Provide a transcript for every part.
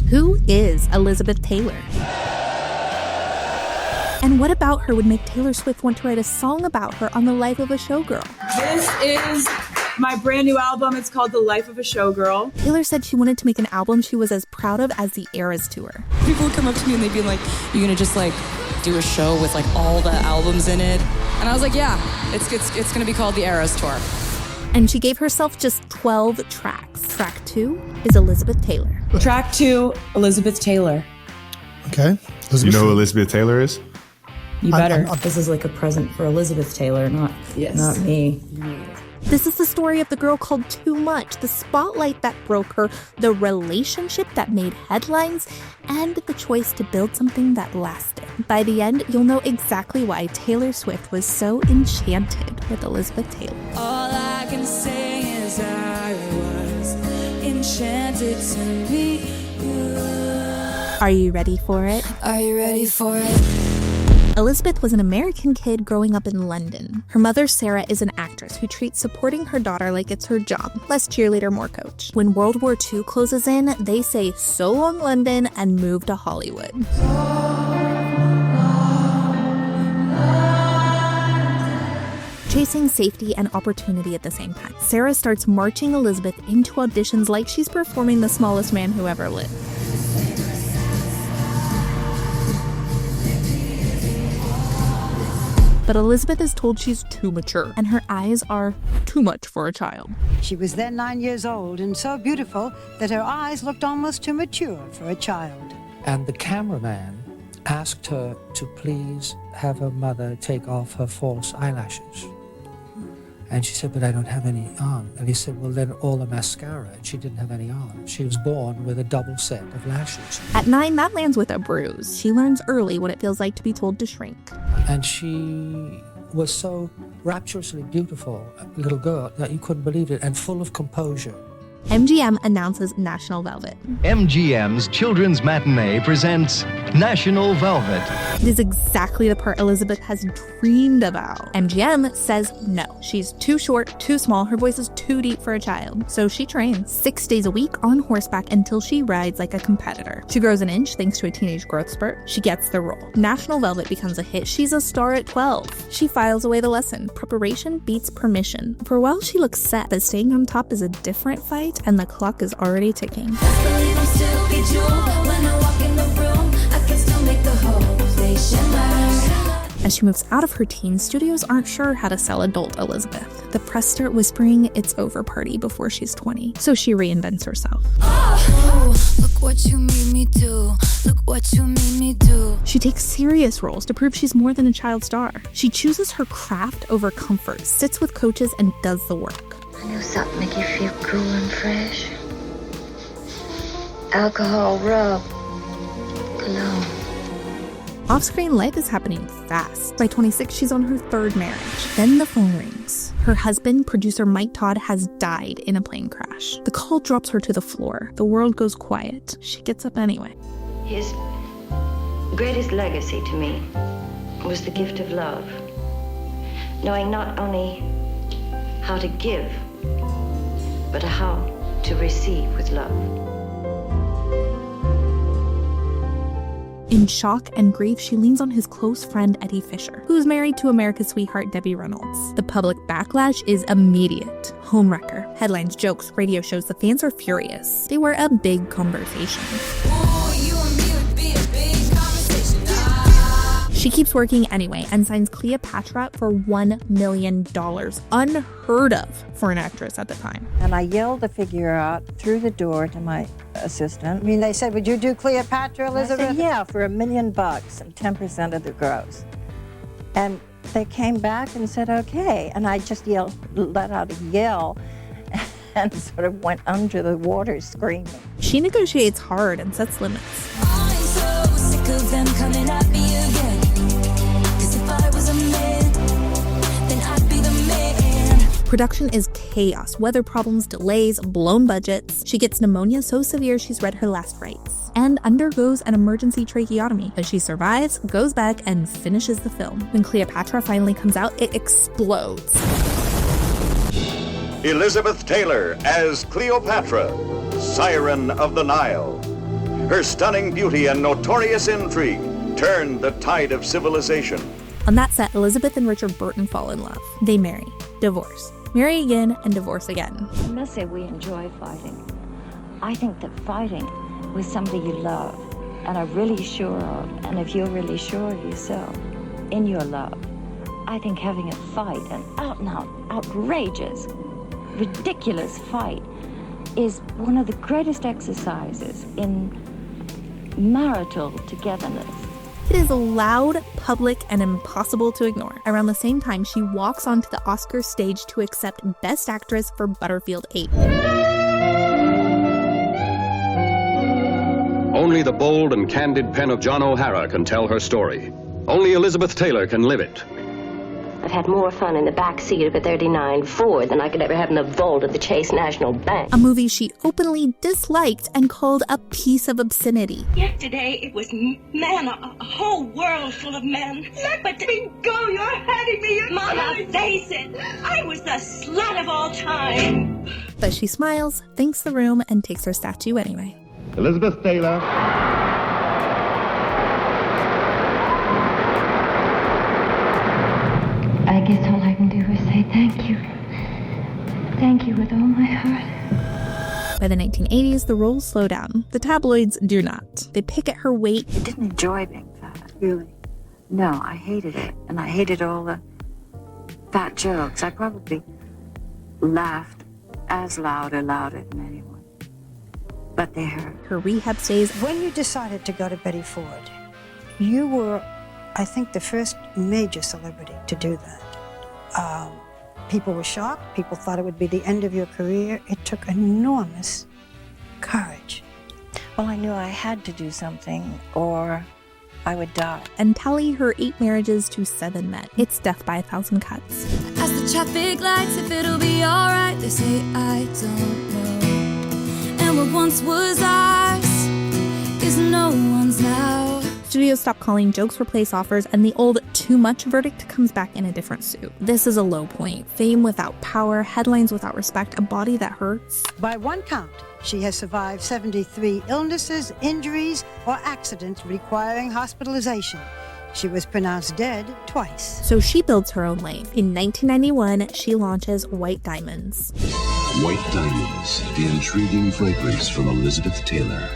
Who is Elizabeth Taylor? And what about her would make Taylor Swift want to write a song about her on the life of a showgirl? This is my brand new album. It's called The Life of a Showgirl. Taylor said she wanted to make an album she was as proud of as the Eras Tour. People would come up to me and they'd be like, "You're gonna just like do a show with like all the albums in it?" And I was like, "Yeah, it's gonna be called the Eras Tour." And she gave herself just 12 tracks. Track 2 is Elizabeth Taylor. Track 2, Elizabeth Taylor. Okay. You know who Elizabeth Taylor is? You better. This is like a present for Elizabeth Taylor, not me. This is the story of the girl called Too Much, the spotlight that broke her, the relationship that made headlines, and the choice to build something that lasted. By the end, you'll know exactly why Taylor Swift was so enchanted with Elizabeth Taylor. All I can say is I was enchanted to meet you. Are you ready for it? Are you ready for it? Elizabeth was an American kid growing up in London. Her mother, Sarah, is an actress who treats supporting her daughter like it's her job. Less cheerleader, more coach. When World War II closes in, they say so long London and move to Hollywood. Chasing safety and opportunity at the same time, Sarah starts marching Elizabeth into auditions like she's performing The Smallest Man Who Ever Lived. But Elizabeth is told she's too mature, and her eyes are too much for a child. She was then 9 years old and so beautiful that her eyes looked almost too mature for a child. And the cameraman asked her to please have her mother take off her false eyelashes. And she said, "But I don't have any on." And he said, "Well, then all the mascara." And she didn't have any on. She was born with a double set of lashes. At 9, that lands with a bruise. She learns early what it feels like to be told to shrink. And she was so rapturously beautiful, a little girl, that you couldn't believe it, and full of composure. MGM announces National Velvet. MGM's Children's Matinee presents National Velvet. It is exactly the part Elizabeth has dreamed about. MGM says no. She's too short, too small, her voice is too deep for a child. So she trains 6 days a week on horseback until she rides like a competitor. She grows an inch thanks to a teenage growth spurt. She gets the role. National Velvet becomes a hit. She's a star at 12. She files away the lesson. Preparation beats permission. For a while she looks set, but staying on top is a different fight, and the clock is already ticking. As she moves out of her teens, studios aren't sure how to sell adult Elizabeth. The press start whispering it's over party before she's 20, so she reinvents herself. Oh, look what you made me do. Look what you made me do. She takes serious roles to prove she's more than a child star. She chooses her craft over comfort, sits with coaches, and does the work. I know something make you feel cool and fresh. Alcohol rub. Cologne. Off-screen life is happening fast. By 26, she's on her 3rd marriage. Then the phone rings. Her husband, producer Mike Todd, has died in a plane crash. The call drops her to the floor. The world goes quiet. She gets up anyway. His greatest legacy to me was the gift of love. Knowing not only how to give, but how to receive with love. In shock and grief, she leans on his close friend Eddie Fisher, who's married to America's sweetheart Debbie Reynolds. The public backlash is immediate. Homewrecker. Headlines, jokes, radio shows, the fans are furious. They were a big conversation. She keeps working anyway and signs Cleopatra for $1 million. Unheard of for an actress at the time. And I yelled the figure out through the door to my assistant. I mean, they said, "Would you do Cleopatra, Elizabeth?" I said, "Yeah, for $1 million and 10% of the gross." And they came back and said, "Okay." And I just let out a yell and sort of went under the water screaming. She negotiates hard and sets limits. I'm so sick of them coming at me again. 'Cause if I was a man, then I'd be the man. Production is chaos, weather problems, delays, blown budgets. She gets pneumonia so severe she's read her last rites and undergoes an emergency tracheotomy. But she survives, goes back, and finishes the film. When Cleopatra finally comes out, it explodes. Elizabeth Taylor as Cleopatra, Siren of the Nile. Her stunning beauty and notorious intrigue turned the tide of civilization. On that set, Elizabeth and Richard Burton fall in love. They marry, divorce, marry again, and divorce again. I must say we enjoy fighting. I think that fighting with somebody you love and are really sure of, and if you're really sure of yourself in your love, I think having a fight, an out-and-out, outrageous, ridiculous fight, is one of the greatest exercises in marital togetherness. It is loud, public, and impossible to ignore. Around the same time, she walks onto the Oscars stage to accept Best Actress for Butterfield 8. Only the bold and candid pen of John O'Hara can tell her story. Only Elizabeth Taylor can live it. I've had more fun in the back seat of a 39 Ford than I could ever have in the vault of the Chase National Bank. A movie she openly disliked and called a piece of obscenity. Yesterday it was men, a whole world full of men. Let me go, you're hurting me. Mama, face it, I was the slut of all time. But she smiles, thanks the room, and takes her statue anyway. Elizabeth Taylor. I guess all I can do is say thank you. Thank you with all my heart. By the 1980s, the roles slow down. The tabloids do not. They pick at her weight. I didn't enjoy being fat, really. No, I hated it. And I hated all the fat jokes. I probably laughed as loud or louder than anyone. But they hurt. Her rehab stays. When you decided to go to Betty Ford, you were, I think, the first major celebrity to do that. People were shocked. People thought it would be the end of your career. It took enormous courage. Well, I knew I had to do something or I would die. And tally her 8 marriages to 7 men. It's death by 1,000 cuts. As the traffic lights, if it'll be alright, they say I don't know. And what once was ours is no one's now. Studios stop calling jokes replace offers, and the old too much verdict comes back in a different suit. This is a low point. Fame without power, headlines without respect, a body that hurts. By one count, she has survived 73 illnesses, injuries, or accidents requiring hospitalization. She was pronounced dead twice. So she builds her own life. In 1991, she launches White Diamonds. White Diamonds, the intriguing fragrance from Elizabeth Taylor.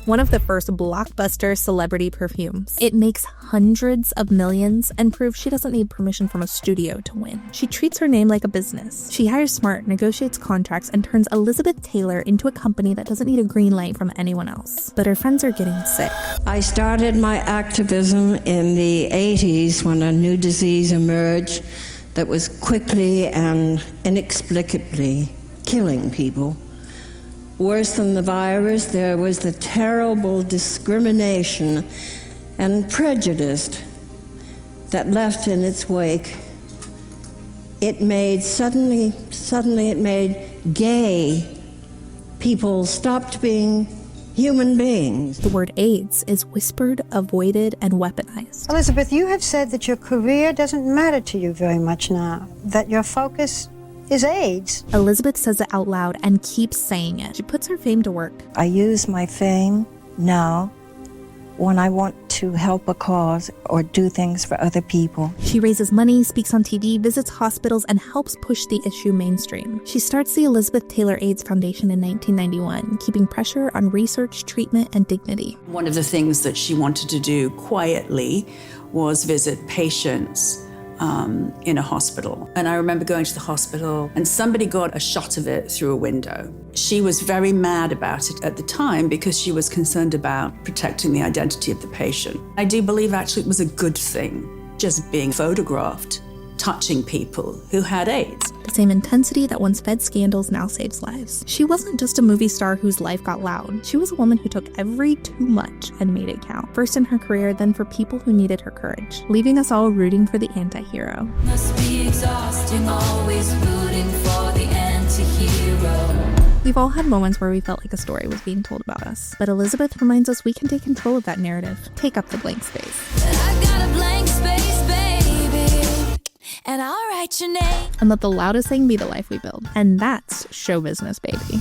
One of the first blockbuster celebrity perfumes. It makes hundreds of millions and proves she doesn't need permission from a studio to win. She treats her name like a business. She hires smart, negotiates contracts, and turns Elizabeth Taylor into a company that doesn't need a green light from anyone else. But her friends are getting sick. I started my activism in the 80s when a new disease emerged that was quickly and inexplicably killing people. Worse than the virus, there was the terrible discrimination and prejudice that left in its wake. Suddenly it made gay people stopped being human beings. The word AIDS is whispered, avoided, and weaponized. Elizabeth, you have said that your career doesn't matter to you very much now, that your focus is AIDS. Elizabeth says it out loud and keeps saying it. She puts her fame to work. I use my fame now when I want to help a cause or do things for other people. She raises money, speaks on TV, visits hospitals, and helps push the issue mainstream. She starts the Elizabeth Taylor AIDS Foundation in 1991, keeping pressure on research, treatment, and dignity. One of the things that she wanted to do quietly was visit patients in a hospital. And I remember going to the hospital and somebody got a shot of it through a window. She was very mad about it at the time because she was concerned about protecting the identity of the patient. I do believe actually it was a good thing, just being photographed, touching people who had AIDS. The same intensity that once fed scandals now saves lives. She wasn't just a movie star whose life got loud. She was a woman who took every too much and made it count. First in her career, then for people who needed her courage, leaving us all rooting for the anti-hero. Must be exhausting, always rooting for the anti-hero. We've all had moments where we felt like a story was being told about us, but Elizabeth reminds us we can take control of that narrative. Take up the blank space. I got a blank space, baby, and I'll write your name. And let the loudest thing be the life we build. And that's show business, baby.